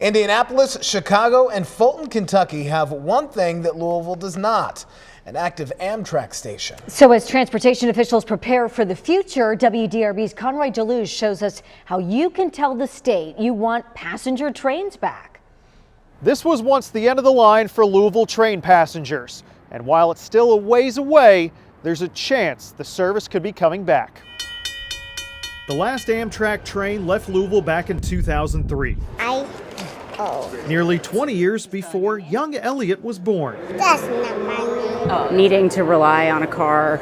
Indianapolis, Chicago, and Fulton, Kentucky have one thing that Louisville does not: an active Amtrak station. So as transportation officials prepare for the future, WDRB's Conroy Deluge shows us how you can tell the state you want passenger trains back. This was once the end of the line for Louisville train passengers. And while it's still a ways away, there's a chance the service could be coming back. The last Amtrak train left Louisville back in 2003. Nearly 20 years before young Elliot was born. That's not my name. Needing to rely on a car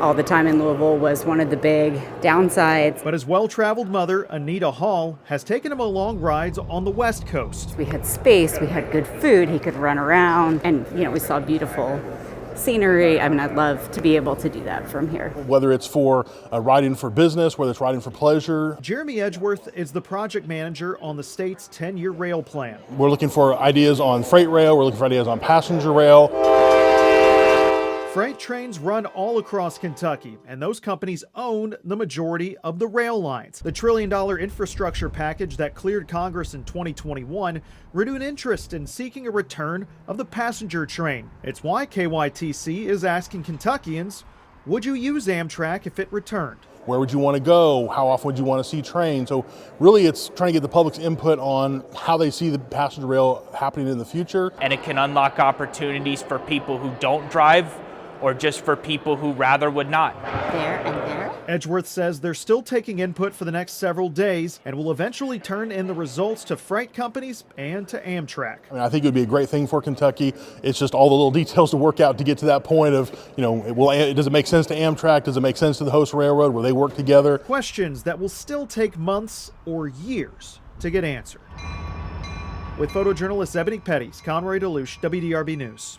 all the time in Louisville was one of the big downsides. But his well-traveled mother, Anita Hall, has taken him on long rides on the West Coast. We had space, we had good food, he could run around, and we saw beautiful scenery. I mean, I'd love to be able to do that from here. Whether it's for riding for business, whether it's riding for pleasure. Jeremy Edgeworth is the project manager on the state's 10-year rail plan. We're looking for ideas on freight rail, we're looking for ideas on passenger rail. Freight trains run all across Kentucky, and those companies own the majority of the rail lines. The $1 trillion infrastructure package that cleared Congress in 2021 renewed interest in seeking a return of the passenger train. It's why KYTC is asking Kentuckians, would you use Amtrak if it returned? Where would you want to go? How often would you want to see trains? So really it's trying to get the public's input on how they see the passenger rail happening in the future. And it can unlock opportunities for people who don't drive, or just for people who rather would not. There and there. Edgeworth says they're still taking input for the next several days and will eventually turn in the results to freight companies and to Amtrak. I mean, I think it would be a great thing for Kentucky. It's just all the little details to work out to get to that point of, does it make sense to Amtrak? Does it make sense to the host railroad? Will they work together? Questions that will still take months or years to get answered. With photojournalist Ebony Pettis, Conroy Deluge, WDRB News.